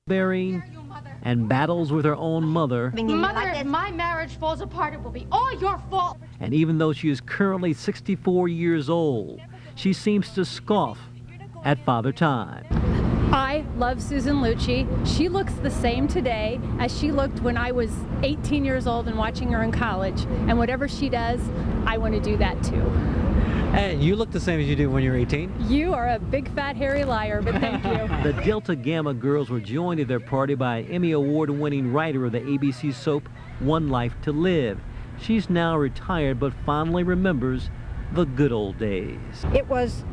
bearing and battles with her own mother. Mother, if my marriage falls apart, it will be all your fault. And even though she is currently 64 years old, she seems to scoff at Father Time. I love Susan Lucci. She looks the same today as she looked when I was 18 years old and watching her in college. And whatever she does, I want to do that too. And you look the same as you did when you were 18. You are a big fat hairy liar, but thank you. The Delta Gamma girls were joined at their party by an Emmy Award-winning writer of the ABC soap One Life to Live. She's now retired but fondly remembers the good old days. It was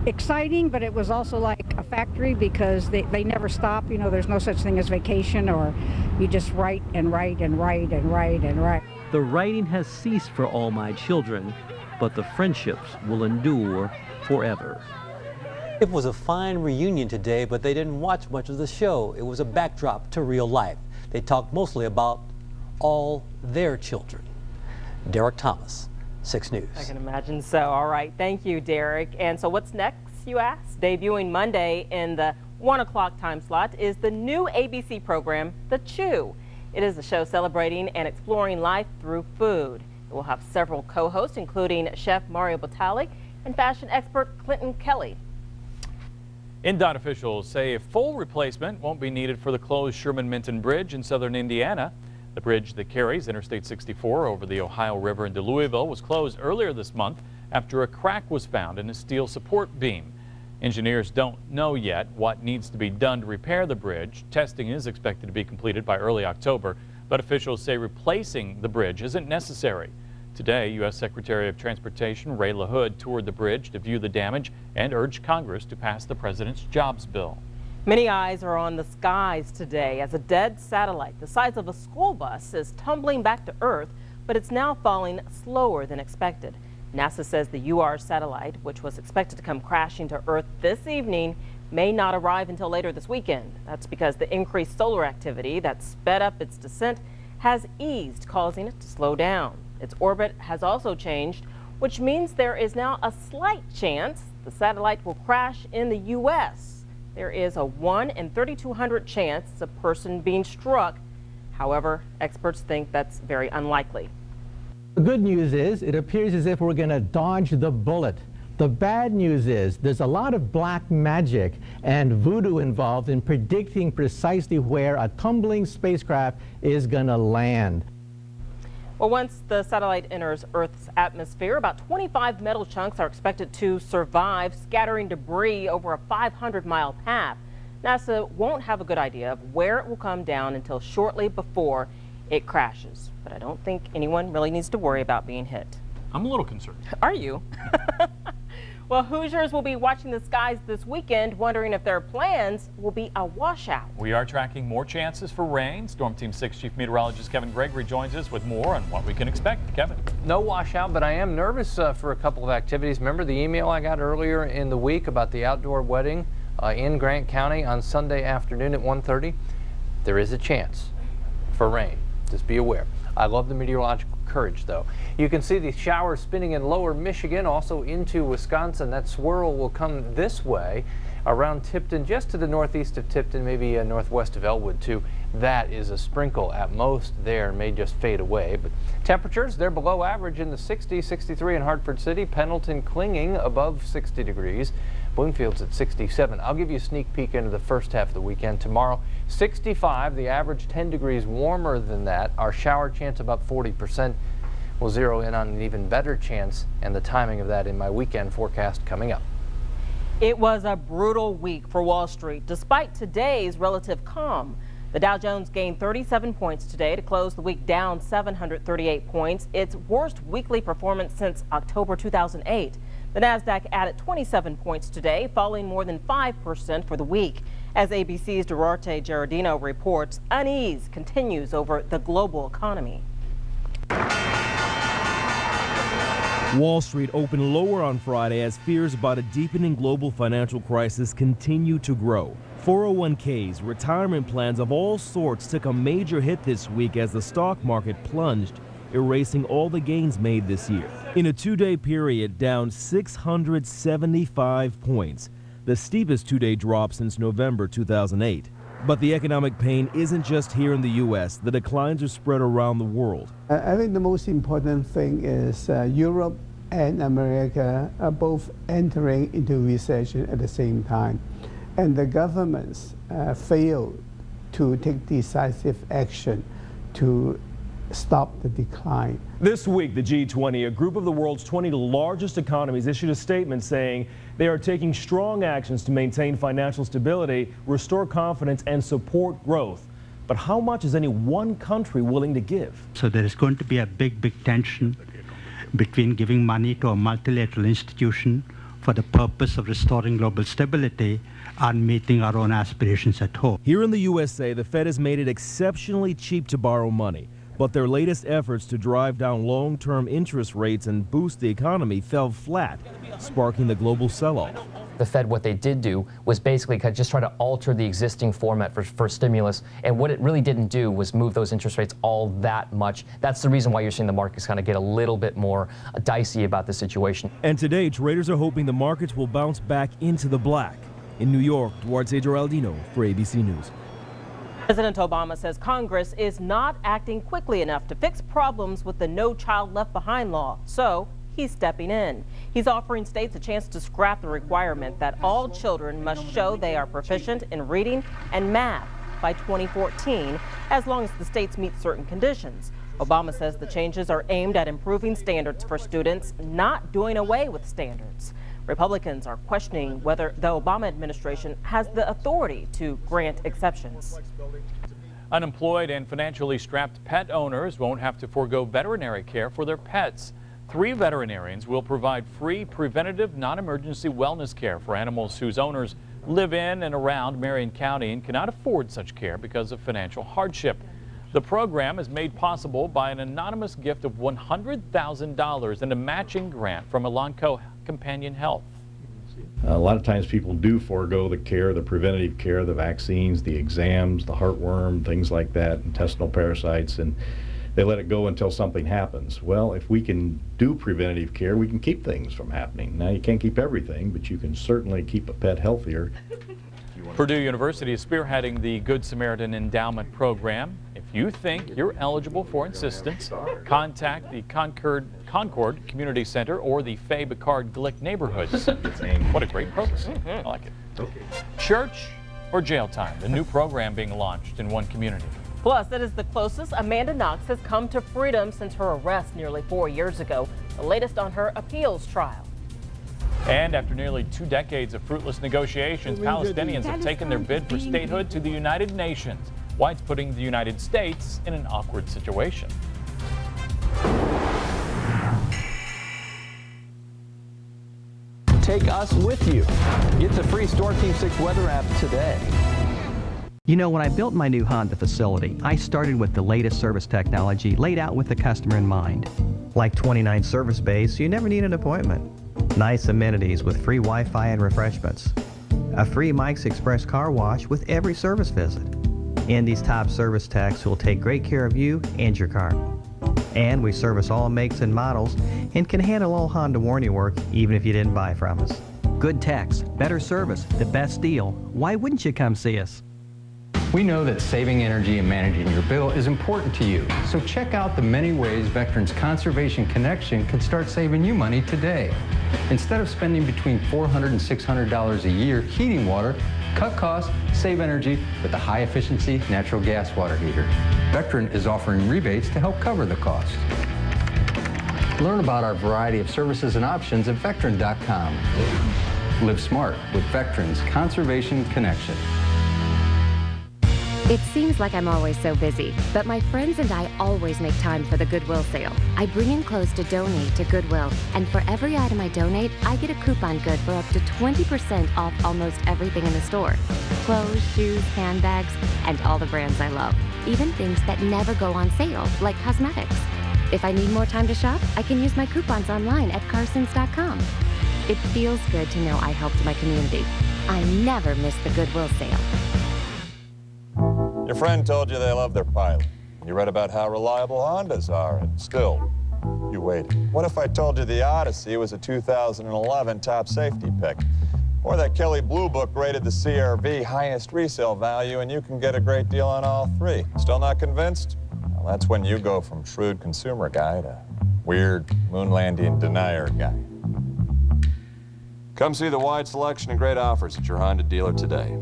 exciting, but it was also like a factory because they never stop. You know, there's no such thing as vacation, or you just write and write and write and write and write. The writing has ceased for All My Children, but the friendships will endure forever. It was a fine reunion today, but they didn't watch much of the show. It was a backdrop to real life. They talked mostly about all their children. Derek Thomas, 6 News. I can imagine so. All right, thank you, Derek. And so what's next, you ask? Debuting Monday in the 1 o'clock time slot is the new ABC program, The Chew. It is a show celebrating and exploring life through food. It will have several co-hosts, including Chef Mario Batali and fashion expert Clinton Kelly. INDOT officials say a full replacement won't be needed for the closed Sherman-Minton Bridge in southern Indiana. The bridge that carries Interstate 64 over the Ohio River into Louisville was closed earlier this month after a crack was found in a steel support beam. Engineers don't know yet what needs to be done to repair the bridge. Testing is expected to be completed by early October, but officials say replacing the bridge isn't necessary. Today, U.S. Secretary of Transportation Ray LaHood toured the bridge to view the damage and urged Congress to pass the president's jobs bill. Many eyes are on the skies today as a dead satellite the size of a school bus is tumbling back to Earth, but it's now falling slower than expected. NASA says the UR satellite, which was expected to come crashing to Earth this evening, may not arrive until later this weekend. That's because the increased solar activity that sped up its descent has eased, causing it to slow down. Its orbit has also changed, which means there is now a slight chance the satellite will crash in the U.S. There is a 1 in 3,200 chance of a person being struck. However, experts think that's very unlikely. The good news is it appears as if we're going to dodge the bullet. The bad news is there's a lot of black magic and voodoo involved in predicting precisely where a tumbling spacecraft is going to land. Well, once the satellite enters Earth's atmosphere, about 25 metal chunks are expected to survive, scattering debris over a 500-mile path. NASA won't have a good idea of where it will come down until shortly before it crashes. But I don't think anyone really needs to worry about being hit. I'm a little concerned. Are you? Well, Hoosiers will be watching the skies this weekend, wondering if their plans will be a washout. We are tracking more chances for rain. Storm Team 6 Chief Meteorologist Kevin Gregory joins us with more on what we can expect. Kevin. No washout, but I am nervous for a couple of activities. Remember the email I got earlier in the week about the outdoor wedding in Grant County on Sunday afternoon at 1:30? There is a chance for rain. Just be aware. I love the meteorological courage, though. You can see the showers spinning in lower Michigan, also into Wisconsin. That swirl will come this way around Tipton, just to the northeast of Tipton, maybe northwest of Elwood, too. That is a sprinkle at most there, may just fade away. But temperatures, they're below average in the 60s, 63 in Hartford City, Pendleton clinging above 60 degrees. Bloomfield's at 67. I'll give you a sneak peek into the first half of the weekend. Tomorrow, 65, the average 10 degrees warmer than that. Our shower chance about 40%. We'll zero in on an even better chance and the timing of that in my weekend forecast coming up. It was a brutal week for Wall Street, despite today's relative calm. The Dow Jones gained 37 points today to close the week down 738 points, its worst weekly performance since October 2008. The Nasdaq added 27 points today, falling more than 5% for the week. As ABC's Duarte Giardino reports, unease continues over the global economy. Wall Street opened lower on Friday as fears about a deepening global financial crisis continue to grow. 401ks, retirement plans of all sorts took a major hit this week as the stock market plunged, erasing all the gains made this year. In a two-day period, down 675 points, the steepest two-day drop since November 2008. But the economic pain isn't just here in the U.S. The declines are spread around the world. I think the most important thing is Europe and America are both entering into recession at the same time. And the governments failed to take decisive action to stop the decline. This week, the G20, a group of the world's 20 largest economies, issued a statement saying they are taking strong actions to maintain financial stability, restore confidence, and support growth. But how much is any one country willing to give? So there is going to be a big tension between giving money to a multilateral institution for the purpose of restoring global stability and meeting our own aspirations at home. Here in the USA, the Fed has made it exceptionally cheap to borrow money. But their latest efforts to drive down long-term interest rates and boost the economy fell flat, sparking the global sell-off. The Fed, what they did do was basically just try to alter the existing format for stimulus, and what it really didn't do was move those interest rates all that much. That's the reason why you're seeing the markets kind of get a little bit more dicey about the situation. And today, traders are hoping the markets will bounce back into the black. In New York, Duarte Geraldino for ABC News. President Obama says Congress is not acting quickly enough to fix problems with the No Child Left Behind law, so he's stepping in. He's offering states a chance to scrap the requirement that all children must show they are proficient in reading and math by 2014, as long as the states meet certain conditions. Obama says the changes are aimed at improving standards for students, not doing away with standards. Republicans are questioning whether the Obama administration has the authority to grant exceptions. Unemployed and financially strapped pet owners won't have to forego veterinary care for their pets. 3 veterinarians will provide free preventative non-emergency wellness care for animals whose owners live in and around Marion County and cannot afford such care because of financial hardship. The program is made possible by an anonymous gift of $100,000 and a matching grant from Elanco Companion Health. A lot of times people do forego the care, the preventative care, the vaccines, the exams, the heartworm, things like that, intestinal parasites, and they let it go until something happens. Well, if we can do preventative care, we can keep things from happening. Now, you can't keep everything, but you can certainly keep a pet healthier. Purdue University is spearheading the Good Samaritan Endowment Program. If you think you're eligible for assistance, contact the Concord Community Center or the Faye Bicard Glick neighborhoods. What a great program. I like it. Church or jail time, the new program being launched in one community. Plus, it is the closest Amanda Knox has come to freedom since her arrest nearly 4 years ago. The latest on her appeals trial. And after nearly 2 decades of fruitless negotiations, Palestinians have taken their bid for statehood to the United Nations. Why it's putting the United States in an awkward situation. Take us with you. Get the free Storm Team 6 weather app today. You know, when I built my new Honda facility, I started with the latest service technology laid out with the customer in mind. Like 29 service bays, so you never need an appointment. Nice amenities with free Wi-Fi and refreshments. A free Mike's Express car wash with every service visit. Indy's top service techs who will take great care of you and your car. And we service all makes and models and can handle all Honda warranty work even if you didn't buy from us. Good techs, better service, the best deal. Why wouldn't you come see us? We know that saving energy and managing your bill is important to you, so check out the many ways Vectren's Conservation Connection can start saving you money today. Instead of spending between $400 and $600 a year heating water, cut costs, save energy with a high-efficiency natural gas water heater. Vectren is offering rebates to help cover the cost. Learn about our variety of services and options at Vectren.com. Live smart with Vectren's Conservation Connection. It seems like I'm always so busy, but my friends and I always make time for the Goodwill sale. I bring in clothes to donate to Goodwill, and for every item I donate, I get a coupon good for up to 20% off almost everything in the store. Clothes, shoes, handbags, and all the brands I love. Even things that never go on sale, like cosmetics. If I need more time to shop, I can use my coupons online at Carsons.com. It feels good to know I helped my community. I never miss the Goodwill sale. Your friend told you they love their Pilot. You read about how reliable Hondas are, and still, you waited. What if I told you the Odyssey was a 2011 top safety pick? Or that Kelly Blue Book rated the CRV highest resale value, and you can get a great deal on all three. Still not convinced? Well, that's when you go from shrewd consumer guy to weird moon landing denier guy. Come see the wide selection and great offers at your Honda dealer today.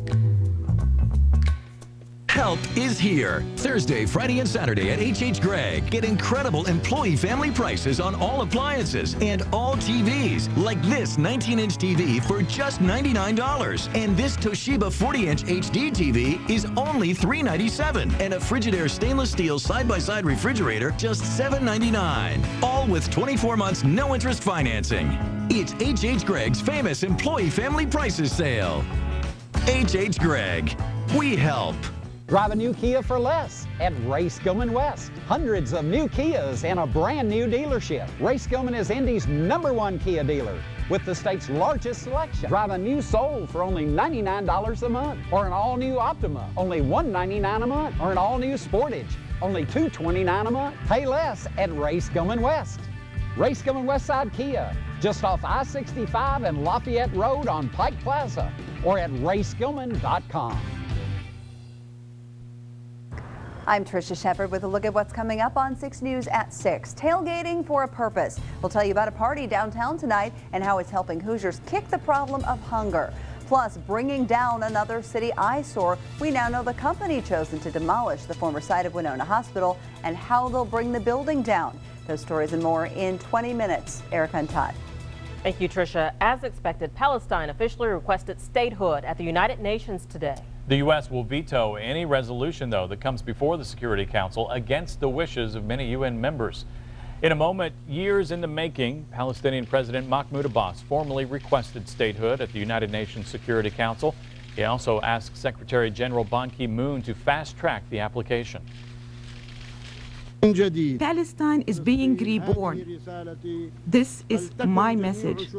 Help is here. Thursday, Friday, and Saturday at H.H. Gregg. Get incredible employee family prices on all appliances and all TVs. Like this 19-inch TV for just $99. And this Toshiba 40-inch HD TV is only $397. And a Frigidaire stainless steel side-by-side refrigerator just $799. All with 24 months no-interest financing. It's H.H. Gregg's famous employee family prices sale. H.H. Gregg. We help. Drive a new Kia for less at Ray Skillman West. Hundreds of new Kias and a brand new dealership. Ray Skillman is Indy's #1 Kia dealer with the state's largest selection. Drive a new Soul for only $99 a month, or an all-new Optima, only $199 a month, or an all-new Sportage, only $229 a month. Pay less at Ray Skillman West. Ray Skillman Westside Kia, just off I-65 and Lafayette Road on Pike Plaza, or at rayskillman.com. I'm Tricia Shepard with a look at what's coming up on 6 News at 6. Tailgating for a purpose. We'll tell you about a party downtown tonight and how it's helping Hoosiers kick the problem of hunger. Plus, bringing down another city eyesore. We now know the company chosen to demolish the former site of Winona Hospital and how they'll bring the building down. Those stories and more in 20 minutes. Ericka and Todd. Thank you, Tricia. As expected, Palestine officially requested statehood at the United Nations today. The U.S. will veto any resolution, though, that comes before the Security Council against the wishes of many UN members. In a moment, years in the making, Palestinian President Mahmoud Abbas formally requested statehood at the United Nations Security Council. He also asked Secretary General Ban Ki-moon to fast-track the application. Palestine is being reborn. This is my message.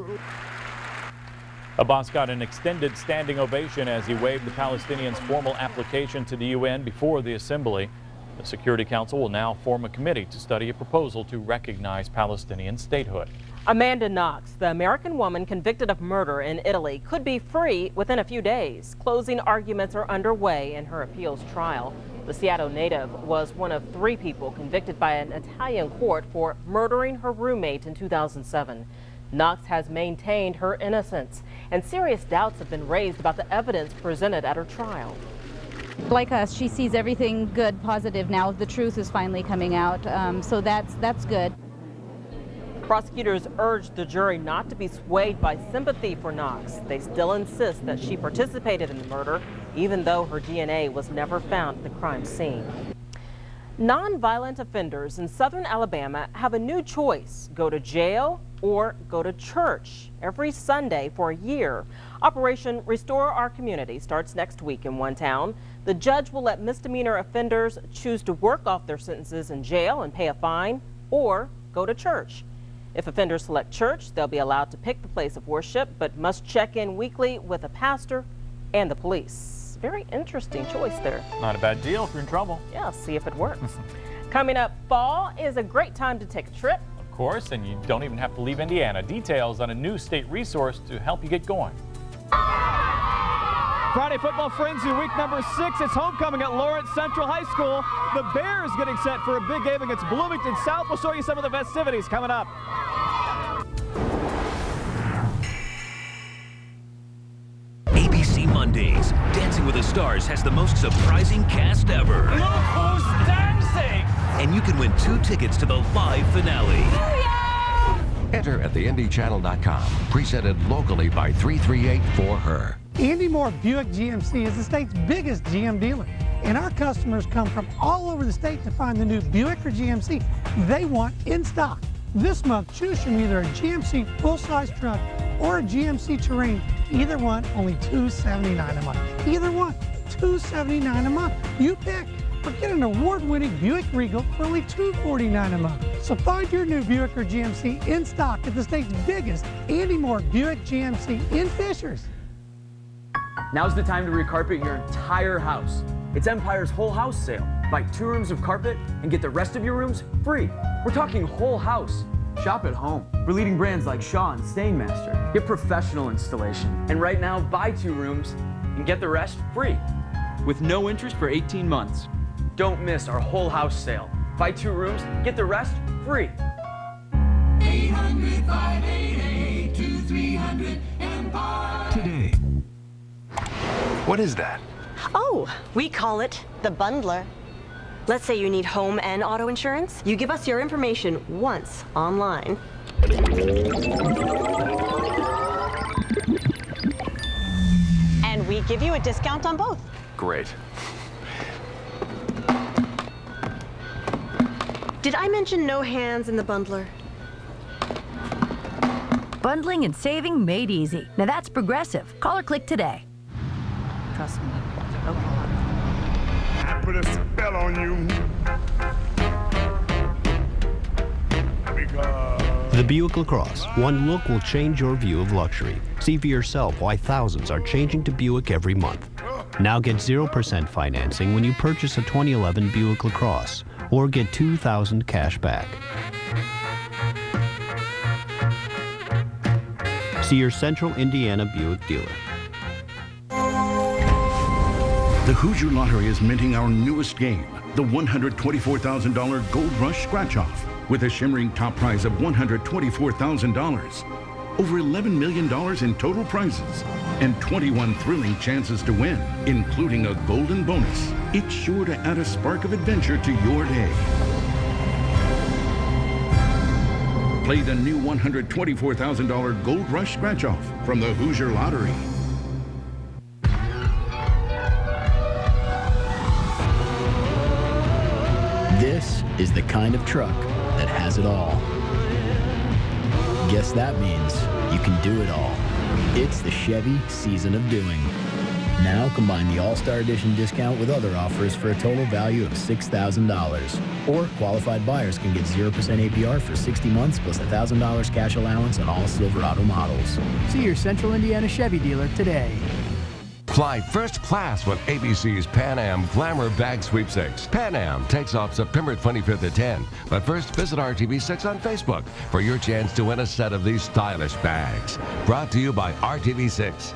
Abbas got an extended standing ovation as he waved the Palestinians' formal application to the UN before the assembly. The Security Council will now form a committee to study a proposal to recognize Palestinian statehood. Amanda Knox, the American woman convicted of murder in Italy, could be free within a few days. Closing arguments are underway in her appeals trial. The Seattle native was one of 3 people convicted by an Italian court for murdering her roommate in 2007. Knox has maintained her innocence, and serious doubts have been raised about the evidence presented at her trial. Like us, she sees everything good, positive now. The truth is finally coming out, so that's good. Prosecutors urged the jury not to be swayed by sympathy for Knox. They still insist that she participated in the murder, even though her DNA was never found at the crime scene. Nonviolent offenders in southern Alabama have a new choice: go to jail or go to church every Sunday for a year. Operation Restore Our Community starts next week in one town. The judge will let misdemeanor offenders choose to work off their sentences in jail and pay a fine, or go to church. If offenders select church, they'll be allowed to pick the place of worship, but must check in weekly with a pastor and the police. Very interesting choice there. Not a bad deal if you're in trouble. Yeah, see if it works. Coming up, fall is a great time to take a trip. Of course, and you don't even have to leave Indiana. Details on a new state resource to help you get going. Friday Football Frenzy, week number 6. It's homecoming at Lawrence Central High School. The Bears getting set for a big game against Bloomington South. We'll show you some of the festivities coming up. ABC Mondays. Dancing with the Stars has the most surprising cast ever. Look who's dancing! And you can win 2 tickets to the live finale. Enter at theindychannel.com. Presented locally by 338-4HER. Andy Moore Buick GMC is the state's biggest GM dealer, and our customers come from all over the state to find the new Buick or GMC they want in stock. This month, choose from either a GMC full-size truck or a GMC Terrain. Either one, only $279 a month. Either one, $279 a month. You pick. Or get an award-winning Buick Regal for only $249 a month. So find your new Buick or GMC in stock at the state's biggest Andy Moore Buick GMC in Fishers. Now's the time to recarpet your entire house. It's Empire's whole house sale. Buy 2 rooms of carpet and get the rest of your rooms free. We're talking whole house. Shop at home for leading brands like Shaw and Stainmaster. Get professional installation. And right now, buy 2 rooms and get the rest free with no interest for 18 months. Don't miss our whole house sale. Buy 2 rooms, get the rest free. 800-588-2300 Empire. Today. What is that? Oh, we call it the bundler. Let's say you need home and auto insurance. You give us your information once online. And we give you a discount on both. Great. Did I mention no hands in the bundler? Bundling and saving made easy. Now that's Progressive. Call or click today. Trust me. I put a spell on you. The Buick LaCrosse. One look will change your view of luxury. See for yourself why thousands are changing to Buick every month. Now get 0% financing when you purchase a 2011 Buick LaCrosse, or get $2,000 cash back. See your Central Indiana Buick dealer. The Hoosier Lottery is minting our newest game, the $124,000 Gold Rush Scratch-Off, with a shimmering top prize of $124,000. Over $11 million in total prizes, and 21 thrilling chances to win, including a golden bonus. It's sure to add a spark of adventure to your day. Play the new $124,000 Gold Rush Scratch-Off from the Hoosier Lottery. This is the kind of truck that has it all. Guess that means you can do it all. It's the Chevy Season of Doing. Now combine the All-Star Edition discount with other offers for a total value of $6,000. Or qualified buyers can get 0% APR for 60 months plus $1,000 cash allowance on all Silverado models. See your Central Indiana Chevy dealer today. Fly first class with ABC's Pan Am Glamour Bag Sweepstakes. Pan Am takes off September 25th at 10. But first, visit RTV6 on Facebook for your chance to win a set of these stylish bags. Brought to you by RTV6.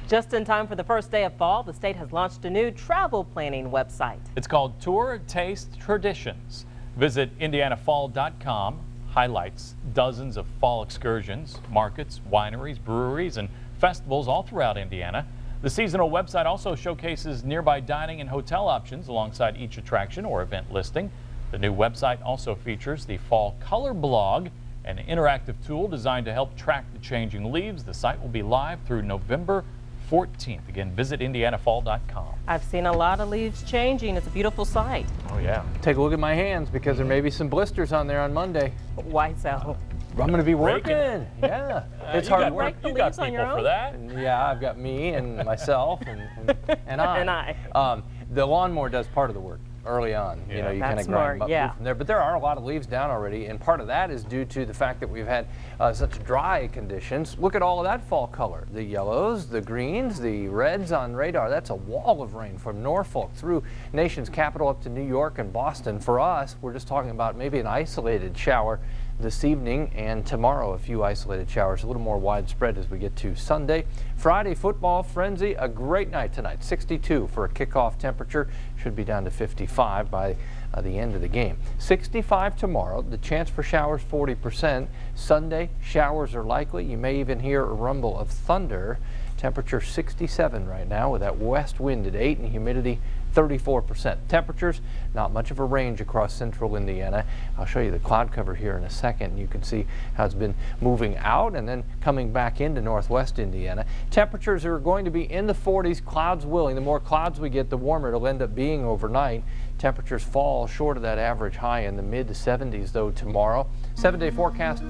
Just in time for the first day of fall, the state has launched a new travel planning website. It's called Tour Taste Traditions. Visit indianafall.com. Highlights dozens of fall excursions, markets, wineries, breweries, and festivals all throughout Indiana. The seasonal website also showcases nearby dining and hotel options alongside each attraction or event listing. The new website also features the Fall Color Blog, an interactive tool designed to help track the changing leaves. The site will be live through November 14th. Again, visit indianafall.com. I've seen a lot of leaves changing. It's a beautiful sight. Oh, yeah. Take a look at my hands because there may be some blisters on there on Monday. Why so? I'm going to be working. Yeah. It's hard work. You got people for that. Yeah, I've got me and myself and I. And I. The lawnmower does part of the work early on. Yeah. You know, you kind of grind them up from there. But there are a lot of leaves down already, and part of that is due to the fact that we've had such dry conditions. Look at all of that fall color. The yellows, the greens, the reds on radar. That's a wall of rain from Norfolk through nation's capital up to New York and Boston. For us, we're just talking about maybe an isolated shower this evening, and tomorrow a few isolated showers, a little more widespread as we get to Sunday. Friday football frenzy, a great night tonight. 62 for a kickoff temperature, should be down to 55 by the end of the game. 65 tomorrow, the chance for showers 40%. Sunday, showers are likely. You may even hear a rumble of thunder. Temperature 67 right now with that west wind at 8 and humidity 34%. Temperatures, not much of a range across central Indiana. I'll show you the cloud cover here in a second. You can see how it's been moving out and then coming back into northwest Indiana. Temperatures are going to be in the 40s, clouds willing. The more clouds we get, the warmer it'll end up being overnight. Temperatures fall short of that average high in the mid to 70s though tomorrow. 7-day forecast,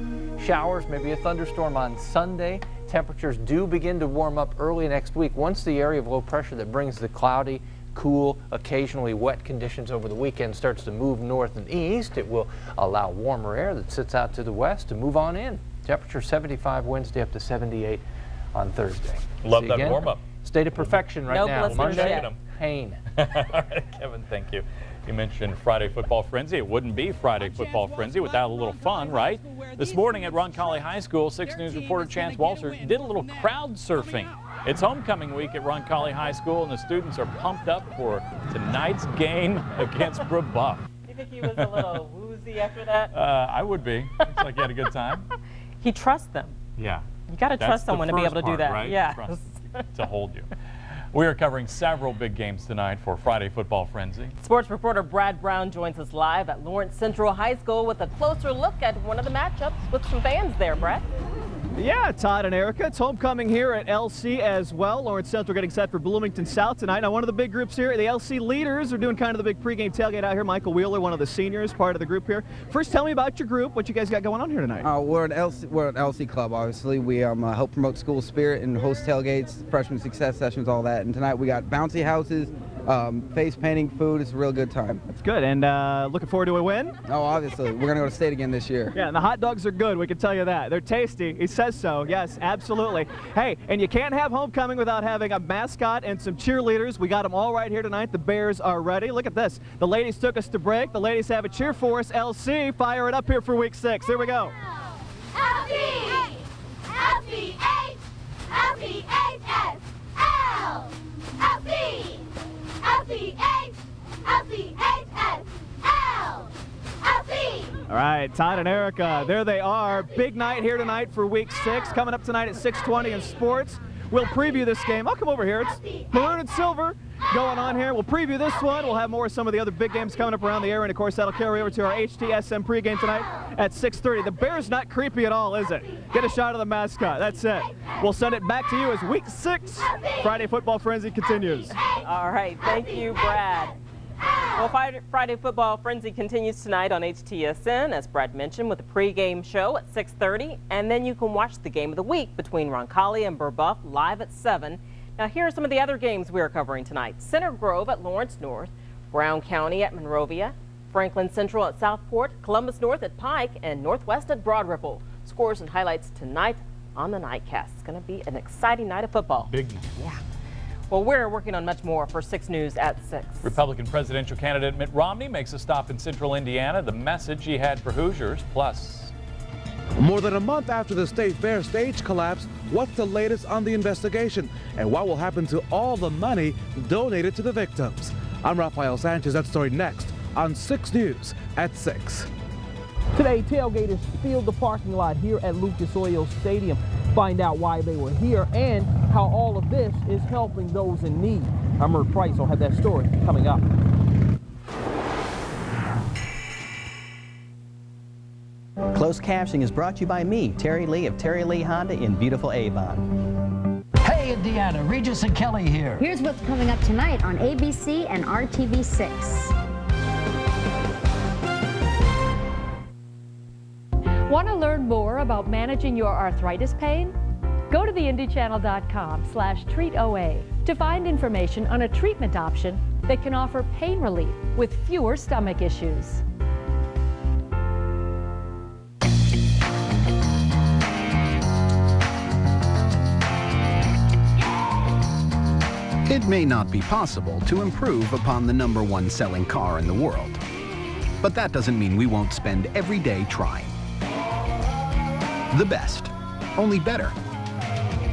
showers, maybe a thunderstorm on Sunday. Temperatures do begin to warm up early next week once the area of low pressure that brings the cloudy, cool, occasionally wet conditions over the weekend starts to move north and east. It will allow warmer air that sits out to the west to move on in. Temperature 75 Wednesday up to 78 on Thursday. Love that warm up. State of perfection right now. No Monday, pain. All right, Kevin, thank you. You mentioned Friday Football Frenzy. It wouldn't be Friday Football Frenzy without a little fun, right? This morning at Roncalli High School, 6 News reporter Chance Walser did a little crowd surfing. It's homecoming week at Roncalli High School, and the students are pumped up for tonight's game against Brebeuf. You think he was a little woozy after that? I would be. Looks like he had a good time. He trusts them. Yeah. You got to trust someone to be able to do that. Right? Yeah. Trust to hold you. We are covering several big games tonight for Friday Football Frenzy. Sports reporter Brad Brown joins us live at Lawrence Central High School with a closer look at one of the matchups with some fans there, Brad. Yeah, Todd and Ericka. It's homecoming here at LC as well. Lawrence Central getting set for Bloomington South tonight. Now, one of the big groups here, the LC leaders, are doing kind of the big pregame tailgate out here. Michael Wheeler, one of the seniors, part of the group here. First, tell me about your group. What you guys got going on here tonight? We're an LC club, obviously. We help promote school spirit and host tailgates, freshman success sessions, all that. And tonight we got bouncy houses, face painting, food. It's a real good time. That's good. And looking forward to a win? Oh, obviously. We're going to go to state again this year. Yeah, and the hot dogs are good. We can tell you that. They're tasty. He says so. Yes, absolutely. Hey, and you can't have homecoming without having a mascot and some cheerleaders. We got them all right here tonight. The Bears are ready. Look at this. The ladies took us to break. The ladies have a cheer for us. LC, fire it up here for week 6. Here we go. L-C, L-C-H, L-C-H-S, L, L-C, L-C-H, L-C-H-S, L, L-C. All right, Todd and Ericka, there they are. Big night here tonight for week 6. Coming up tonight at 6:20 in sports. We'll preview this game. I'll come over here. It's maroon and silver going on here. We'll preview this one. We'll have more of some of the other big games coming up around the area. And, of course, that'll carry over to our HTSM pregame tonight at 6:30. The Bears not creepy at all, is it? Get a shot of the mascot. That's it. We'll send it back to you as week 6 Friday Football Frenzy continues. All right. Thank you, Brad. Well, Friday Football Frenzy continues tonight on HTSN, as Brad mentioned, with a pregame show at 6:30. And then you can watch the game of the week between Roncalli and Brebeuf live at 7. Now, here are some of the other games we are covering tonight. Center Grove at Lawrence North, Brown County at Monrovia, Franklin Central at Southport, Columbus North at Pike, and Northwest at Broad Ripple. Scores and highlights tonight on the Nightcast. It's going to be an exciting night of football. Big night. Yeah. Well, we're working on much more for 6 News at 6. Republican presidential candidate Mitt Romney makes a stop in central Indiana. The message he had for Hoosiers. Plus, more than a month after the state fair stage collapse, what's the latest on the investigation? And what will happen to all the money donated to the victims? I'm Rafael Sanchez. That story next on 6 News at 6. Today, tailgaters filled the parking lot here at Lucas Oil Stadium. Find out why they were here and how all of this is helping those in need. I'm Mert Price. I'll have that story coming up. Closed captioning is brought to you by me, Terry Lee of Terry Lee Honda in beautiful Avon. Hey Indiana, Regis and Kelly here. Here's what's coming up tonight on ABC and RTV6. Want to learn more about managing your arthritis pain? Go to theindychannel.com/treatoa to find information on a treatment option that can offer pain relief with fewer stomach issues. It may not be possible to improve upon the #1 selling car in the world, but that doesn't mean we won't spend every day trying. The best, only better.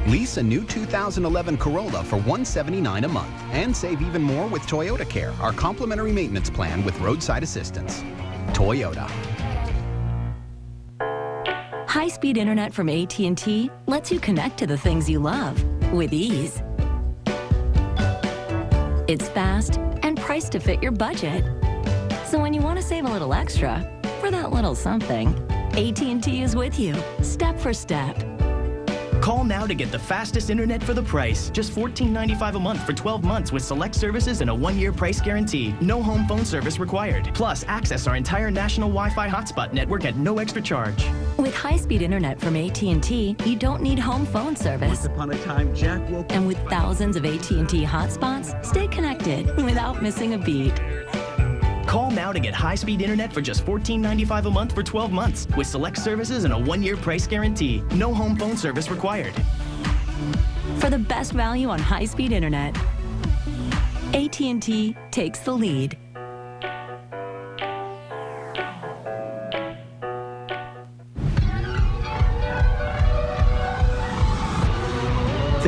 Lease a new 2011 Corolla for $179 a month and save even more with Toyota Care, our complimentary maintenance plan with roadside assistance. Toyota. High-speed internet from AT&T lets you connect to the things you love with ease. It's fast and priced to fit your budget. So when you want to save a little extra for that little something, AT&T is with you, step for step. Call now to get the fastest internet for the price. Just $14.95 a month for 12 months with select services and a 1-year price guarantee. No home phone service required. Plus, access our entire national Wi-Fi hotspot network at no extra charge. With high-speed internet from AT&T, you don't need home phone service. Once upon a time, Jack woke up. And with thousands of AT&T hotspots, stay connected without missing a beat. Call now to get high-speed internet for just $14.95 a month for 12 months with select services and a 1-year price guarantee. No home phone service required. For the best value on high-speed internet, AT&T takes the lead.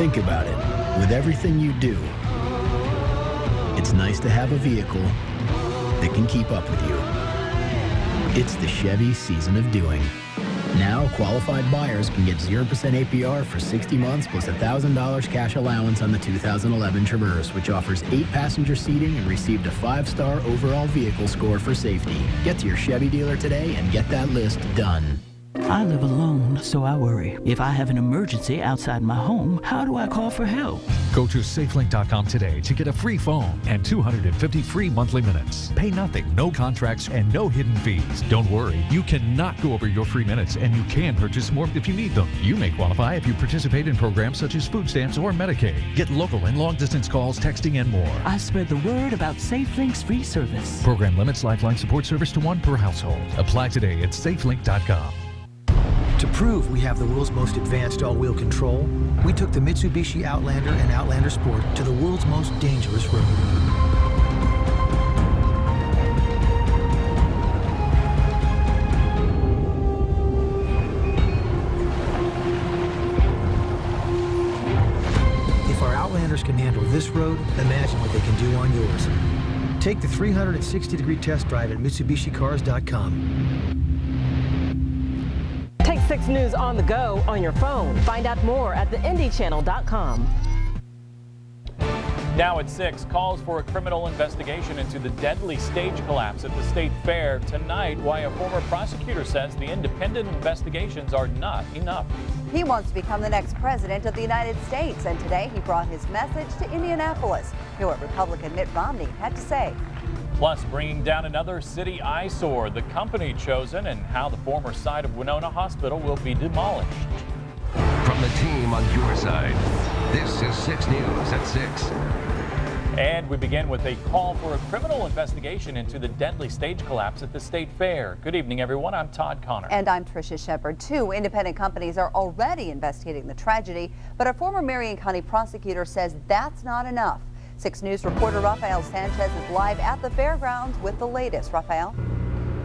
Think about it. With everything you do, it's nice to have a vehicle that can keep up with you. It's the Chevy season of doing. Now, qualified buyers can get 0% APR for 60 months plus $1,000 cash allowance on the 2011 Traverse, which offers 8-passenger seating and received a 5-star overall vehicle score for safety. Get to your Chevy dealer today and get that list done. I live alone, so I worry. If I have an emergency outside my home, how do I call for help? Go to safelink.com today to get a free phone and 250 free monthly minutes. Pay nothing, no contracts, and no hidden fees. Don't worry, you cannot go over your free minutes, and you can purchase more if you need them. You may qualify if you participate in programs such as food stamps or Medicaid. Get local and long-distance calls, texting, and more. I spread the word about SafeLink's free service. Program limits Lifeline support service to 1 per household. Apply today at safelink.com. To prove we have the world's most advanced all-wheel control, we took the Mitsubishi Outlander and Outlander Sport to the world's most dangerous road. If our Outlanders can handle this road, imagine what they can do on yours. Take the 360-degree test drive at MitsubishiCars.com. Take 6 News on the go on your phone. Find out more at theindychannel.com. Now at 6, calls for a criminal investigation into the deadly stage collapse at the State Fair tonight. Why a former prosecutor says the independent investigations are not enough. He wants to become the next president of the United States, and today he brought his message to Indianapolis. Hear what Republican Mitt Romney had to say. Plus, bringing down another city eyesore, the company chosen, and how the former site of Winona Hospital will be demolished. From the team on your side, this is 6 News at 6. And we begin with a call for a criminal investigation into the deadly stage collapse at the State Fair. Good evening, everyone. I'm Todd Connor. And I'm Tricia Shepard. 2 independent companies are already investigating the tragedy, but a former Marion County prosecutor says that's not enough. 6 News reporter Rafael Sanchez is live at the fairgrounds with the latest. Rafael?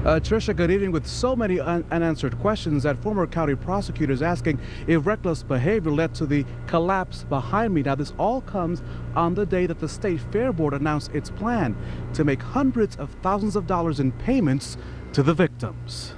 Tricia, good evening. With so many unanswered questions, that former county prosecutors asking if reckless behavior led to the collapse behind me. Now, this all comes on the day that the State Fair Board announced its plan to make hundreds of thousands of dollars in payments to the victims.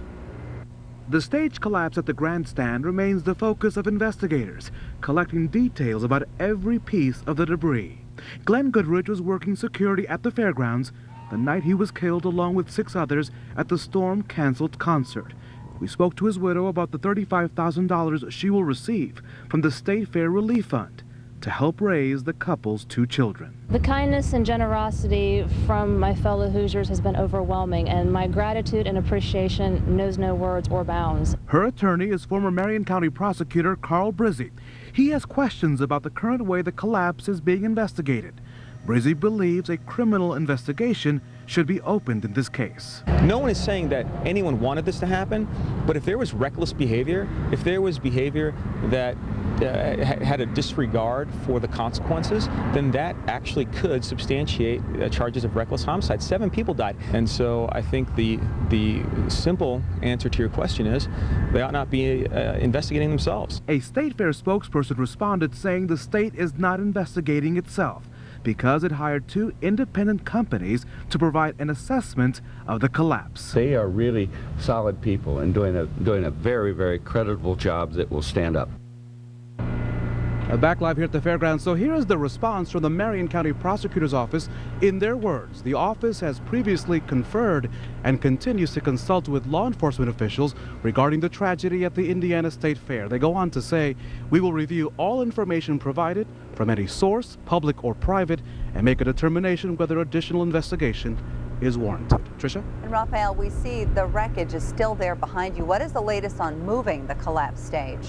The stage collapse at the grandstand remains the focus of investigators, collecting details about every piece of the debris. Glenn Goodrich was working security at the fairgrounds the night he was killed along with 6 others at the storm-canceled concert. We spoke to his widow about the $35,000 she will receive from the State Fair Relief Fund to help raise the couple's 2 children. The kindness and generosity from my fellow Hoosiers has been overwhelming, and my gratitude and appreciation knows no words or bounds. Her attorney is former Marion County prosecutor Carl Brizzi. He has questions about the current way the collapse is being investigated. Brizzi believes a criminal investigation should be opened in this case. No one is saying that anyone wanted this to happen, but if there was reckless behavior, if there was behavior that had a disregard for the consequences, then that actually could substantiate charges of reckless homicide. 7 people died. And so I think the simple answer to your question is they ought not be investigating themselves. A State Fair spokesperson responded saying the state is not investigating itself because it hired 2 independent companies to provide an assessment of the collapse. They are really solid people and doing a very, very creditable job that will stand up. Back live here at the fairgrounds. So here is the response from the Marion County Prosecutor's Office. In their words, the office has previously conferred and continues to consult with law enforcement officials regarding the tragedy at the Indiana State Fair. They go on to say, we will review all information provided from any source, public or private, and make a determination whether additional investigation is warranted. Tricia? And Rafael, we see the wreckage is still there behind you. What is the latest on moving the collapse stage?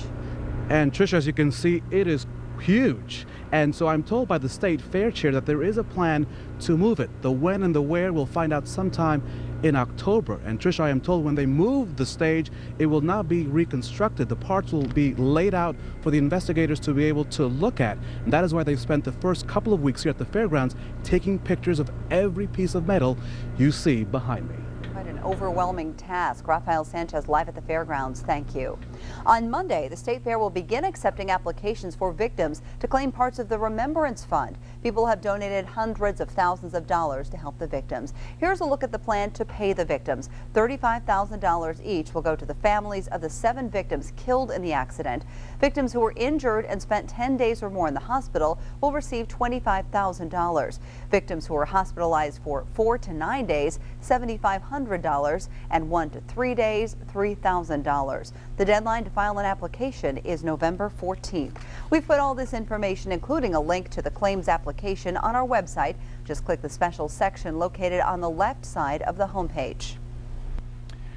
And Tricia, as you can see, it is huge. And so I'm told by the State Fair Chair that there is a plan to move it. The when and the where we'll find out sometime in October. And Tricia, I am told when they move the stage, it will not be reconstructed. The parts will be laid out for the investigators to be able to look at. And that is why they've spent the first couple of weeks here at the fairgrounds taking pictures of every piece of metal you see behind me. Quite an overwhelming task. Rafael Sanchez live at the fairgrounds. Thank you. On Monday, the State Fair will begin accepting applications for victims to claim parts of the Remembrance Fund. People have donated hundreds of thousands of dollars to help the victims. Here's a look at the plan to pay the victims. $35,000 each will go to the families of the 7 victims killed in the accident. Victims who were injured and spent 10 days or more in the hospital will receive $25,000. Victims who were hospitalized for 4 to 9 days, $7,500, and 1 to 3 days, $3,000. The deadline to file an application is November 14th. We've put all this information, including a link to the claims application, on our website. Just click the special section located on the left side of the homepage.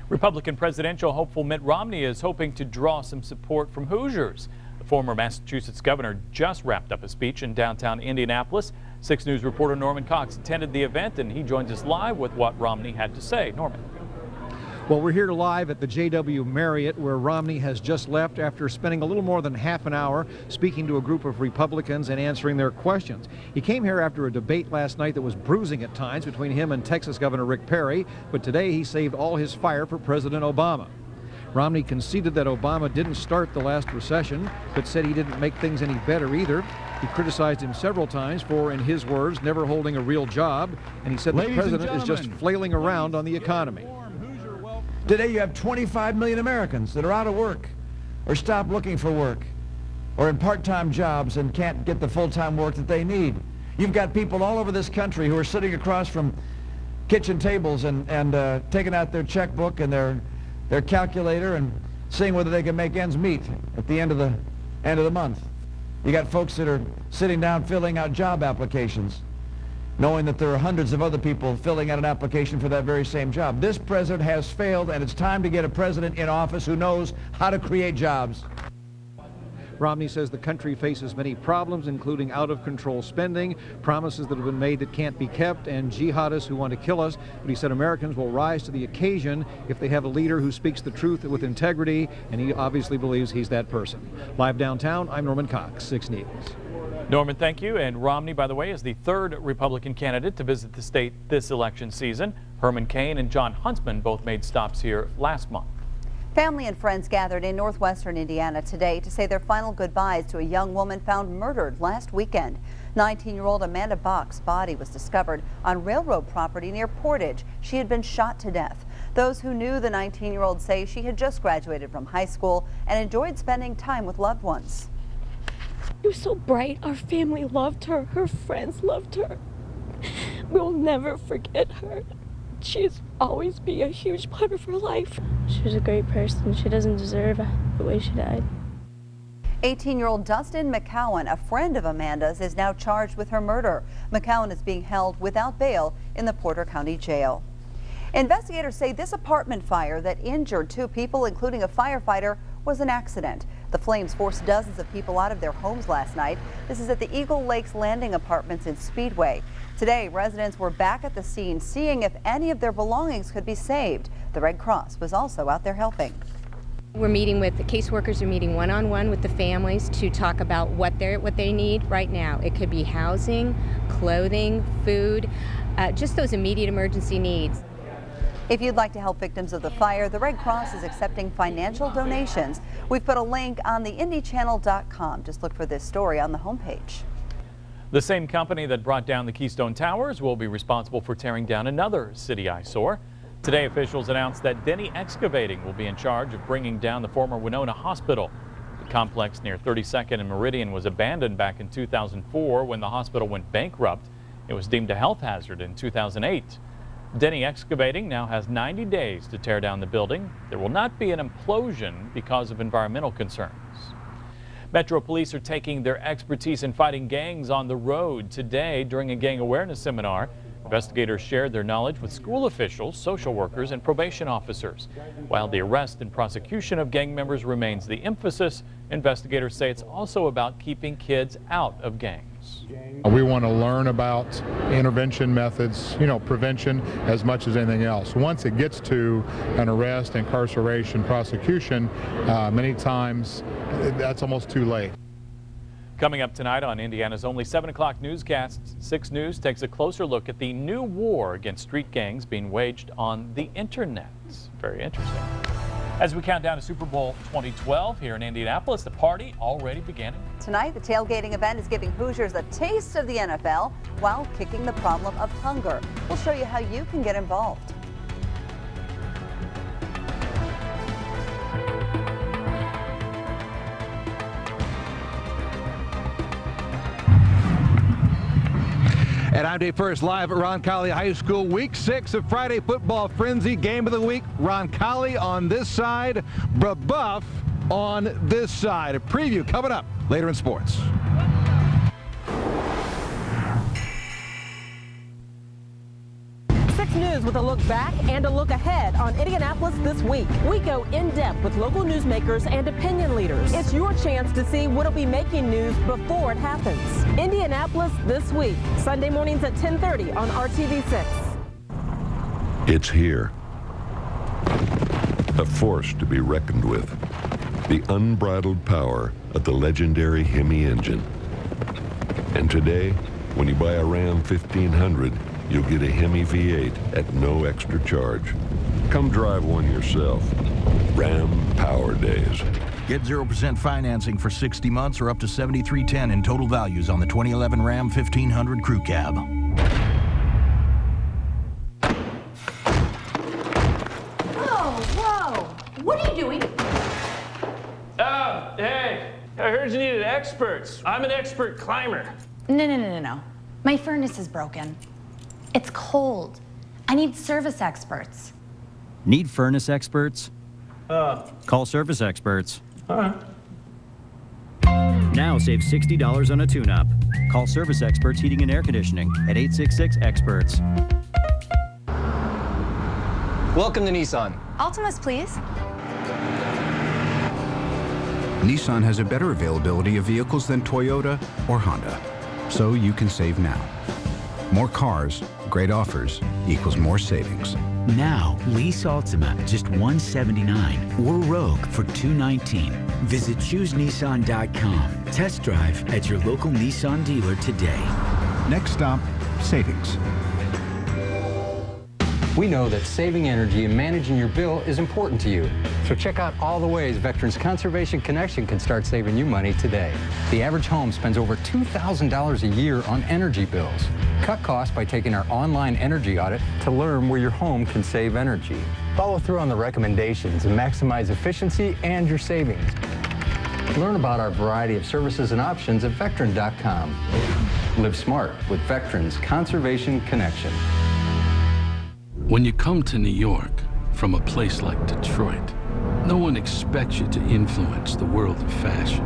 Republican presidential hopeful Mitt Romney is hoping to draw some support from Hoosiers. The former Massachusetts governor just wrapped up a speech in downtown Indianapolis. 6 News reporter Norman Cox attended the event, and he joins us live with what Romney had to say. Norman. Well, we're here live at the JW Marriott, where Romney has just left after spending a little more than half an hour speaking to a group of Republicans and answering their questions. He came here after a debate last night that was bruising at times between him and Texas Governor Rick Perry, but today he saved all his fire for President Obama. Romney conceded that Obama didn't start the last recession, but said he didn't make things any better either. He criticized him several times for, in his words, never holding a real job, and he said the president is just flailing around on the economy. Today you have 25 million Americans that are out of work or stop looking for work or in part-time jobs and can't get the full-time work that they need. You've got people all over this country who are sitting across from kitchen tables and taking out their checkbook and their calculator and seeing whether they can make ends meet at the end of the month. You got folks that are sitting down filling out job applications, knowing that there are hundreds of other people filling out an application for that very same job. This president has failed, and it's time to get a president in office who knows how to create jobs. Romney says the country faces many problems, including out-of-control spending, promises that have been made that can't be kept, and jihadists who want to kill us. But he said Americans will rise to the occasion if they have a leader who speaks the truth with integrity, and he obviously believes he's that person. Live downtown, I'm Norman Cox, 6 News. Norman, thank you. And Romney, by the way, is the 3rd Republican candidate to visit the state this election season. Herman Cain and John Huntsman both made stops here last month. Family and friends gathered in northwestern Indiana today to say their final goodbyes to a young woman found murdered last weekend. 19-year-old Amanda Bach's body was discovered on railroad property near Portage. She had been shot to death. Those who knew the 19-year-old say she had just graduated from high school and enjoyed spending time with loved ones. She was so bright. Our family loved her. Her friends loved her. We'll never forget her. She'll always be a huge part of her life. She was a great person. She doesn't deserve the way she died. 18-year-old Dustin McCowan, a friend of Amanda's, is now charged with her murder. McCowan is being held without bail in the Porter County Jail. Investigators say this apartment fire that injured 2 people, including a firefighter, was an accident. The flames forced dozens of people out of their homes last night. This is at the Eagle Lakes Landing Apartments in Speedway. Today, residents were back at the scene, seeing if any of their belongings could be saved. The Red Cross was also out there helping. We're meeting with the caseworkers, are meeting one-on-one with the families to talk about what they need right now. It could be housing, clothing, food, just those immediate emergency needs. If you'd like to help victims of the fire, the Red Cross is accepting financial donations. We've put a link on the IndyChannel.com. Just look for this story on the homepage. The same company that brought down the Keystone Towers will be responsible for tearing down another city eyesore. Today, officials announced that Denny Excavating will be in charge of bringing down the former Winona Hospital. The complex near 32nd and Meridian was abandoned back in 2004 when the hospital went bankrupt. It was deemed a health hazard in 2008. Denny Excavating now has 90 days to tear down the building. There will not be an implosion because of environmental concerns. Metro Police are taking their expertise in fighting gangs on the road today during a gang awareness seminar. Investigators shared their knowledge with school officials, social workers, and probation officers. While the arrest and prosecution of gang members remains the emphasis, investigators say it's also about keeping kids out of gangs. We want to learn about intervention methods, prevention as much as anything else. Once it gets to an arrest, incarceration, prosecution, many times that's almost too late. Coming up tonight on Indiana's only 7 o'clock newscast, 6 News takes a closer look at the new war against street gangs being waged on the internet. Very interesting. As we count down to Super Bowl 2012 here in Indianapolis, the party already beginning. Tonight, the tailgating event is giving Hoosiers a taste of the NFL while kicking the problem of hunger. We'll show you how you can get involved. And I'm Dave First, live at Roncalli High School, week 6 of Friday Football Frenzy. Game of the week, Roncalli on this side, Brebeuf on this side. A preview coming up later in sports. News with a look back and a look ahead on Indianapolis this week. We go in depth with local newsmakers and opinion leaders. It's your chance to see what'll be making news before it happens. Indianapolis this week, Sunday mornings at 10:30 on RTV6. It's here. A force to be reckoned with. The unbridled power of the legendary Hemi engine. And today, when you buy a Ram 1500, you'll get a Hemi V8 at no extra charge. Come drive one yourself. Ram Power Days. Get 0% financing for 60 months or up to $73.10 in total values on the 2011 Ram 1500 Crew Cab. Oh, whoa! What are you doing? Oh, hey, I heard you needed experts. I'm an expert climber. No. My furnace is broken. It's cold. I need service experts. Need furnace experts? Call service experts. All right. Now save $60 on a tune-up. Call service experts heating and air conditioning at 866-EXPERTS. Welcome to Nissan. Altimas, please. Nissan has a better availability of vehicles than Toyota or Honda, so you can save now. More cars, great offers, equals more savings. Now, lease Altima just $179 or Rogue for $219. Visit ChooseNissan.com. Test drive at your local Nissan dealer today. Next stop, savings. We know that saving energy and managing your bill is important to you. So check out all the ways Veterans Conservation Connection can start saving you money today. The average home spends over $2,000 a year on energy bills. Cut costs by taking our online energy audit to learn where your home can save energy. Follow through on the recommendations and maximize efficiency and your savings. Learn about our variety of services and options at Veteran.com. Live smart with Veterans Conservation Connection. When you come to New York from a place like Detroit, no one expects you to influence the world of fashion.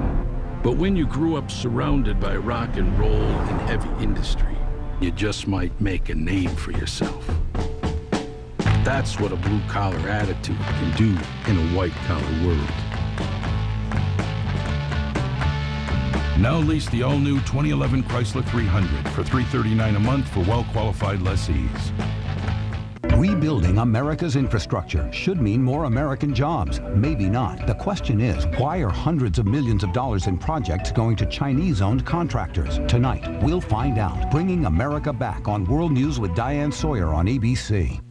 But when you grew up surrounded by rock and roll and heavy industry, you just might make a name for yourself. That's what a blue-collar attitude can do in a white-collar world. Now lease the all-new 2011 Chrysler 300 for $339 a month for well-qualified lessees. Rebuilding America's infrastructure should mean more American jobs. Maybe not. The question is, why are hundreds of millions of dollars in projects going to Chinese-owned contractors? Tonight, we'll find out. Bringing America Back on World News with Diane Sawyer on ABC.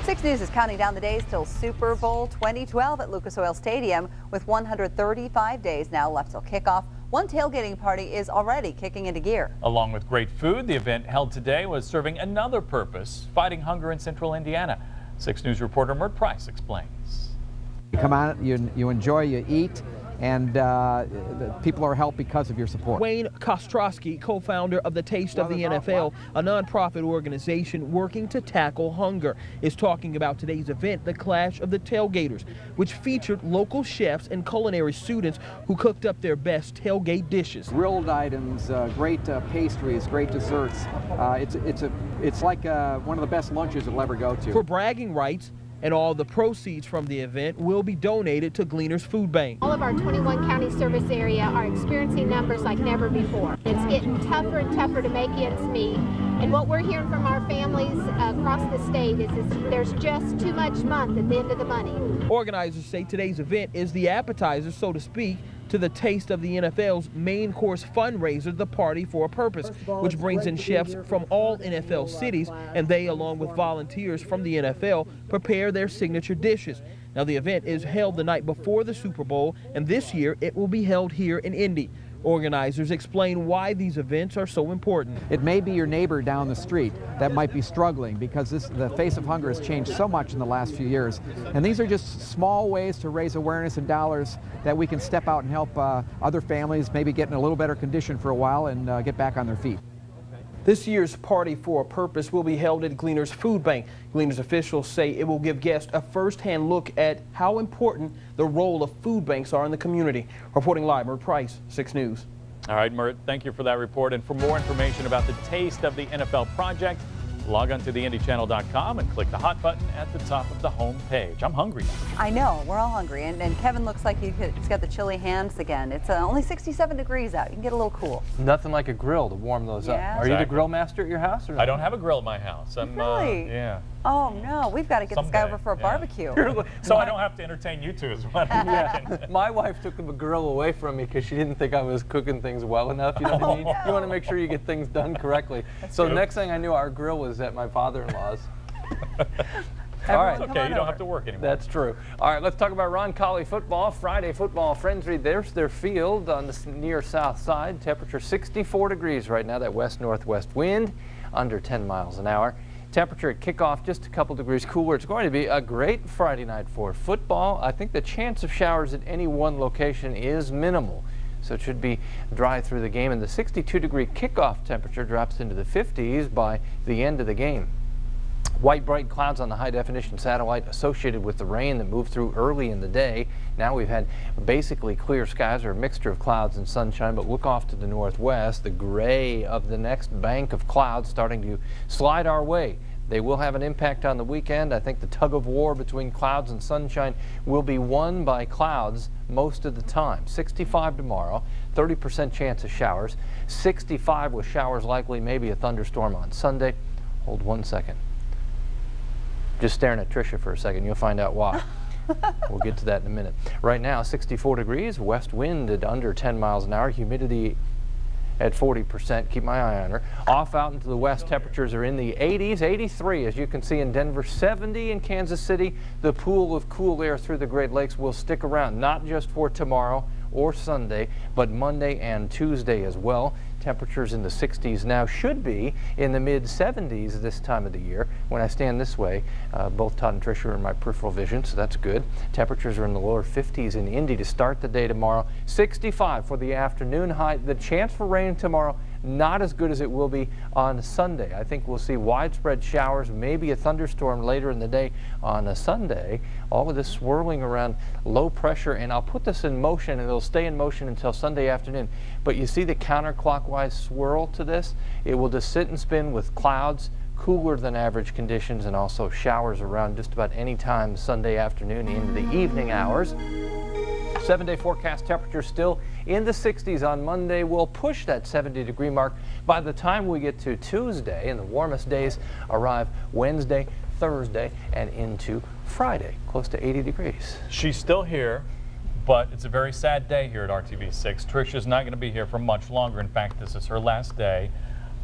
6 News is counting down the days till Super Bowl 2012 at Lucas Oil Stadium. With 135 days now left till kickoff, one tailgating party is already kicking into gear. Along with great food, the event held today was serving another purpose, fighting hunger in central Indiana. 6 News reporter Mert Price explains. You come out, you enjoy, you eat, and the people are helped because of your support. Wayne Kostrowski, co-founder of the Taste of the NFL, a nonprofit organization working to tackle hunger, is talking about today's event, the Clash of the Tailgaters, which featured local chefs and culinary students who cooked up their best tailgate dishes. Grilled items, great pastries, great desserts. It's like one of the best lunches you'll ever go to. For bragging rights, and all the proceeds from the event will be donated to Gleaners Food Bank. All of our 21 county service area are experiencing numbers like never before. It's getting tougher and tougher to make ends meet. And what we're hearing from our families across the state is there's just too much month at the end of the money. Organizers say today's event is the appetizer, so to speak, to the Taste of the NFL's main course fundraiser, the Party for a Purpose, which brings in chefs from all NFL cities, and they, along with volunteers from the NFL, prepare their signature dishes. Now, the event is held the night before the Super Bowl, and this year it will be held here in Indy. Organizers explain why these events are so important. It may be your neighbor down the street that might be struggling because the face of hunger has changed so much in the last few years. And these are just small ways to raise awareness and dollars that we can step out and help other families maybe get in a little better condition for a while and get back on their feet. This year's Party for a Purpose will be held at Gleaner's Food Bank. Gleaner's officials say it will give guests a first-hand look at how important the role of food banks are in the community. Reporting live, Mert Price, 6 News. All right, Mert, thank you for that report. And for more information about the Taste of the NFL project, log on to theindychannel.com and click the hot button at the top of the home page. I'm hungry now. I know, we're all hungry, and Kevin looks like he's got the chilly hands again. It's only 67 degrees out. You can get a little cool. Nothing like a grill to warm those up. Are you the grill master at your house? Or I don't have a grill at my house. Really? Yeah. Oh no, we've got to get this guy over for a barbecue. So I don't have to entertain you two as well. My wife took the grill away from me because she didn't think I was cooking things well enough. You know what I mean? No. You want to make sure you get things done correctly. So next thing I knew, our grill was at my father-in-law's. All right. Okay, you don't have to work anymore. That's true. All right, let's talk about Roncalli football. Friday football frenzy. There's their field on the near south side. Temperature 64 degrees right now. That west-northwest wind under 10 miles an hour. Temperature at kickoff just a couple degrees cooler. It's going to be a great Friday night for football. I think the chance of showers at any one location is minimal, so it should be dry through the game. And the 62-degree kickoff temperature drops into the 50s by the end of the game. White bright clouds on the high-definition satellite associated with the rain that moved through early in the day. Now we've had basically clear skies or a mixture of clouds and sunshine, but look off to the northwest. The gray of the next bank of clouds starting to slide our way. They will have an impact on the weekend. I think the tug of war between clouds and sunshine will be won by clouds most of the time. 65 tomorrow, 30% chance of showers, 65 with showers likely, maybe a thunderstorm on Sunday. Hold 1 second. Just staring at Tricia for a second. You'll find out why. We'll get to that in a minute. Right now, 64 degrees, west wind at under 10 miles an hour, humidity at 40%. Keep my eye on her. Off out into the west, temperatures are in the 80s, 83 as you can see in Denver, 70 in Kansas City. The pool of cool air through the Great Lakes will stick around, not just for tomorrow or Sunday, but Monday and Tuesday as well. Temperatures in the 60s now, should be in the mid-70s this time of the year. When I stand this way, both Todd and Tricia are in my peripheral vision, so that's good. Temperatures are in the lower 50s in Indy to start the day tomorrow. 65 for the afternoon high. The chance for rain tomorrow, not as good as it will be on Sunday. I think we'll see widespread showers, maybe a thunderstorm later in the day on a Sunday. All of this swirling around low pressure, and I'll put this in motion and it'll stay in motion until Sunday afternoon. But you see the counterclockwise swirl to this? It will just sit and spin with clouds, cooler than average conditions, and also showers around just about any time Sunday afternoon into the evening hours. 7-day forecast temperature still in the 60s on Monday. We'll push that 70-degree mark by the time we get to Tuesday, and the warmest days arrive Wednesday, Thursday, and into Friday, close to 80 degrees. She's still here, but it's a very sad day here at RTV6. Tricia's not going to be here for much longer. In fact, this is her last day.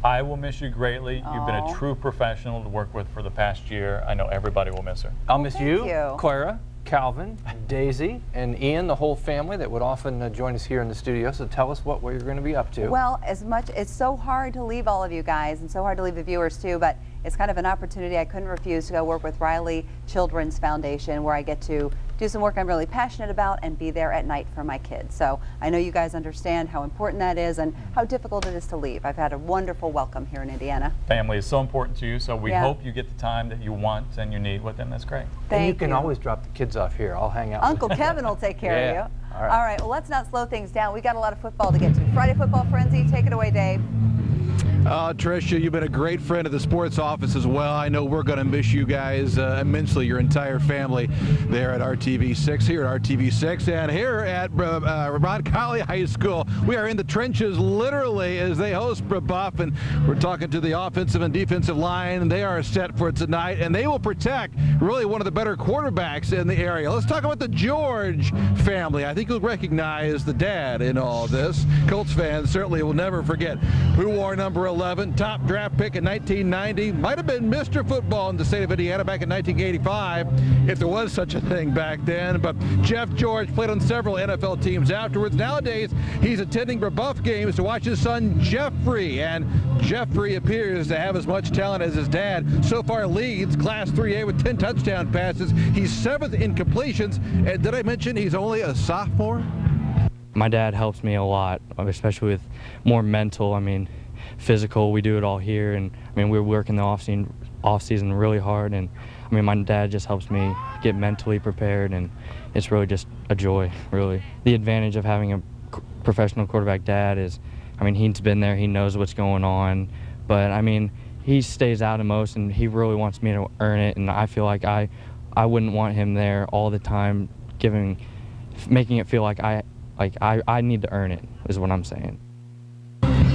I will miss you greatly. You've been a true professional to work with for the past year. I know everybody will miss her. I'll miss you, Clara, Calvin, Daisy, and Ian, the whole family that would often join us here in the studio. So tell us what you're going to be up to. Well, it's so hard to leave all of you guys, and so hard to leave the viewers too, but it's kind of an opportunity I couldn't refuse to go work with Riley Children's Foundation, where I get to do some work I'm really passionate about and be there at night for my kids. So I know you guys understand how important that is and how difficult it is to leave. I've had a wonderful welcome here in Indiana. Family is so important to you, so we hope you get the time that you want and you need with them. That's great. And you can always drop the kids off here. I'll hang out. Uncle Kevin will take care of you. All right. All right, well, let's not slow things down. We got a lot of football to get to. Friday Football Frenzy, take it away, Dave. Tricia, you've been a great friend of the sports office as well. I know we're going to miss you guys immensely, your entire family. there at RTV6, here at RTV6, and here at Roncalli High School. We are in the trenches literally as they host Brebeuf, and we're talking to the offensive and defensive line, and they are set for tonight, and they will protect really one of the better quarterbacks in the area. Let's talk about the George family. I think you'll recognize the dad in all this. Colts fans certainly will never forget who wore number 11, top draft pick in 1990, might have been Mr. Football in the state of Indiana back in 1985, if there was such a thing back then. But Jeff George played on several NFL teams afterwards. Nowadays, he's attending Brebeuf games to watch his son Jeffrey, and Jeffrey appears to have as much talent as his dad. So far leads Class 3A with 10 touchdown passes. He's 7th in completions, and did I mention he's only a sophomore? My dad helps me a lot, especially with more mental, physical. We do it all here, and we're working the off season really hard, and my dad just helps me get mentally prepared, and it's really just a joy, really. The advantage of having a professional quarterback dad is, he's been there, he knows what's going on, but he stays out of most, and he really wants me to earn it, and I feel like I wouldn't want him there all the time, making it feel like I need to earn it, is what I'm saying.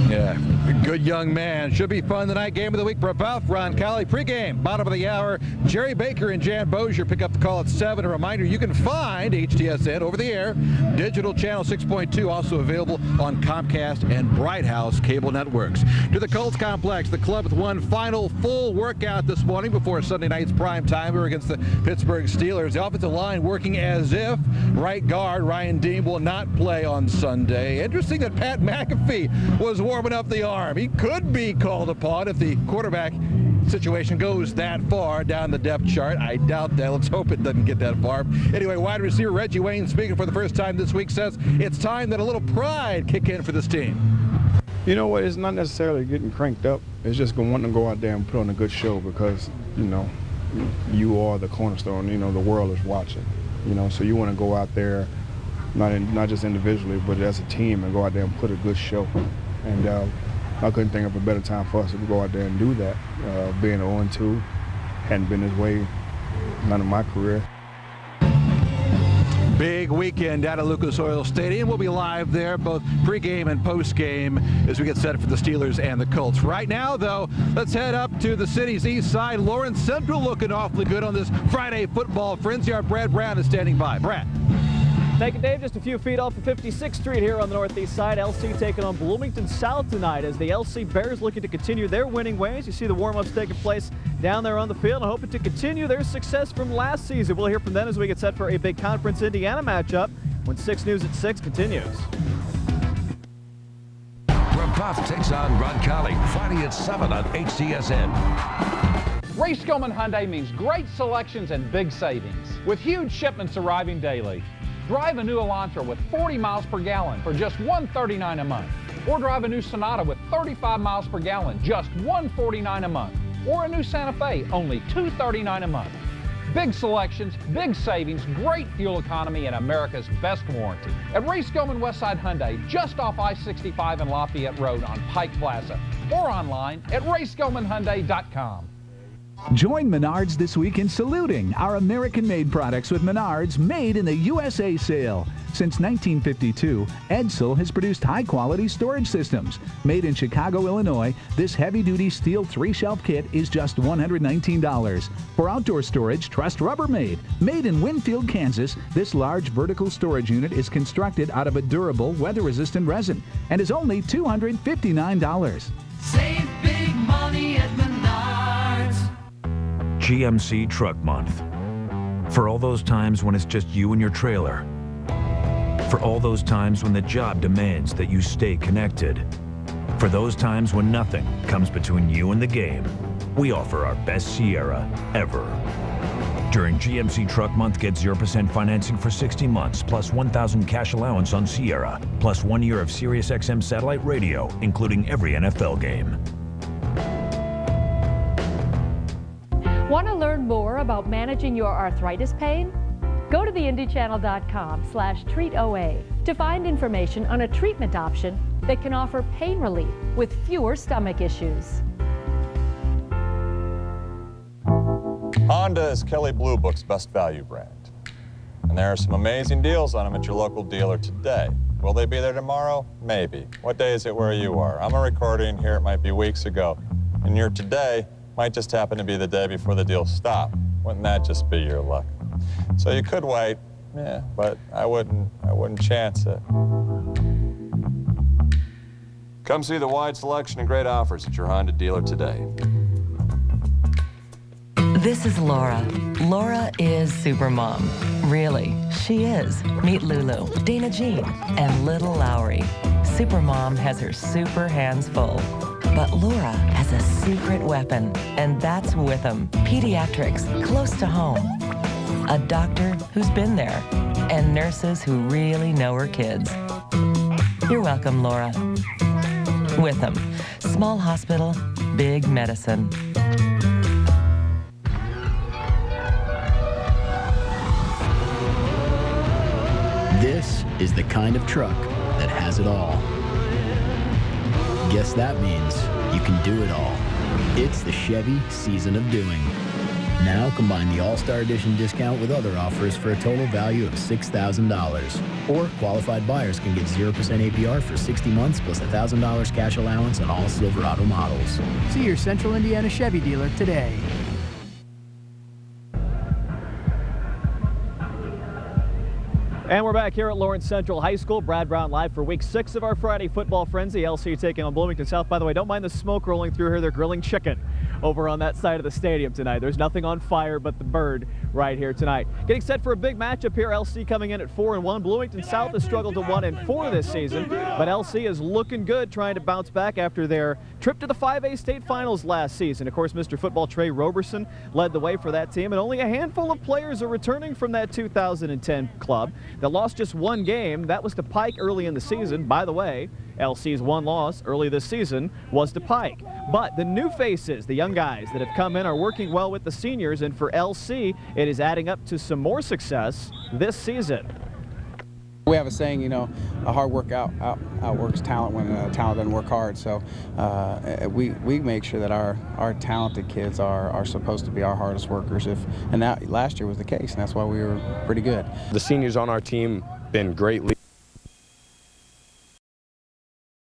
Yeah, good young man. Should be fun tonight. Game of the week, Brebeuf, Roncalli. Pregame, bottom of the hour. Jerry Baker and Jan Bozier pick up the call at 7. A reminder, you can find HTSN over the air. Digital channel 6.2, also available on Comcast and Bright House cable networks. To the Colts complex, the club with one final full workout this morning before Sunday night's prime timer against the Pittsburgh Steelers. The offensive line working as if right guard Ryan Dean will not play on Sunday. Interesting that Pat McAfee was warming up the arm. He could be called upon if the quarterback situation goes that far down the depth chart. I doubt that. Let's hope it doesn't get that far. Anyway, wide receiver Reggie Wayne, speaking for the first time this week, says it's time that a little pride kick in for this team. You know what? It's not necessarily getting cranked up. It's just wanting to go out there and put on a good show because, you are the cornerstone. The world is watching. So you want to go out there, not just individually, but as a team, and go out there and put a good show. And I couldn't think of a better time for us to go out there and do that. Being 0-2, hadn't been this way none of my career. Big weekend out at Lucas Oil Stadium. We'll be live there, both pregame and postgame, as we get set for the Steelers and the Colts. Right now, though, let's head up to the city's east side. Lawrence Central looking awfully good on this Friday football frenzy. Our Brad Brown is standing by. Brad. Thank you, Dave. Just a few feet off of 56th Street here on the northeast side. LC taking on Bloomington South tonight as the LC Bears looking to continue their winning ways. You see the warm-ups taking place down there on the field and hoping to continue their success from last season. We'll hear from them as we get set for a big Conference Indiana matchup when 6 News at 6 continues. Brebeuf takes on Roncalli Friday at 7 on HTSN. Ray Skillman Hyundai means great selections and big savings, with huge shipments arriving daily. Drive a new Elantra with 40 miles per gallon for just $139 a month. Or drive a new Sonata with 35 miles per gallon, just $149 a month. Or a new Santa Fe, only $239 a month. Big selections, big savings, great fuel economy, and America's best warranty. At Ray Skillman Westside Hyundai, just off I-65 and Lafayette Road on Pike Plaza. Or online at RaySkillmanHyundai.com. Join Menards this week in saluting our American-made products with Menards Made in the USA sale. Since 1952, Edsel has produced high-quality storage systems. Made in Chicago, Illinois, this heavy-duty steel 3-shelf kit is just $119. For outdoor storage, trust Rubbermaid. Made in Winfield, Kansas, this large vertical storage unit is constructed out of a durable, weather-resistant resin and is only $259. Save big money at Menards. GMC Truck Month. For all those times when it's just you and your trailer. For all those times when the job demands that you stay connected. For those times when nothing comes between you and the game. We offer our best Sierra ever. During GMC Truck Month, get 0% financing for 60 months, plus $1,000 cash allowance on Sierra, plus 1 year of Sirius XM satellite radio, including every NFL game. Want to learn more about managing your arthritis pain? Go to theindychannel.com/treatoa to find information on a treatment option that can offer pain relief with fewer stomach issues. Honda is Kelley Blue Book's best value brand. And there are some amazing deals on them at your local dealer today. Will they be there tomorrow? Maybe. What day is it where you are? I'm a recording here, it might be weeks ago. And your today might just happen to be the day before the deal stopped. Wouldn't that just be your luck? So you could wait, yeah, but I wouldn't chance it. Come see the wide selection and great offers at your Honda dealer today. This is Laura. Laura is Supermom. Really, she is. Meet Lulu, Dana Jean, and little Lowry. Supermom has her super hands full. But Laura has a secret weapon, and that's Witham. Pediatrics, close to home. A doctor who's been there, and nurses who really know her kids. You're welcome, Laura. Witham. Small hospital, big medicine. This is the kind of truck that has it all. Guess that means you can do it all. It's the Chevy season of doing. Now combine the All-Star Edition discount with other offers for a total value of $6,000. Or qualified buyers can get 0% APR for 60 months plus $1,000 cash allowance on all Silverado models. See your Central Indiana Chevy dealer today. And we're back here at Lawrence Central High School. Brad Brown live for week 6 of our Friday football frenzy. LC taking on Bloomington South. By the way, don't mind the smoke rolling through here. They're grilling chicken over on that side of the stadium tonight. There's nothing on fire but the bird right here tonight. Getting set for a big matchup here. LC coming in at 4-1. Bloomington South has struggled to 1-4 this season, but LC is looking good, trying to bounce back after their trip to the 5A state finals last season. Of course, Mr. Football Trey Roberson led the way for that team, and only a handful of players are returning from that 2010 club that lost just one game. That was to Pike early in the season. By the way, LC's one loss early this season was to Pike. But the new faces, the young guys that have come in, are working well with the seniors, and for LC, it is adding up to some more success this season. We have a saying, you know, a hard work outworks talent when talent doesn't work hard. So we make sure that our talented kids are supposed to be our hardest workers. And that last year was the case, and that's why we were pretty good. The seniors on our team been great leaders.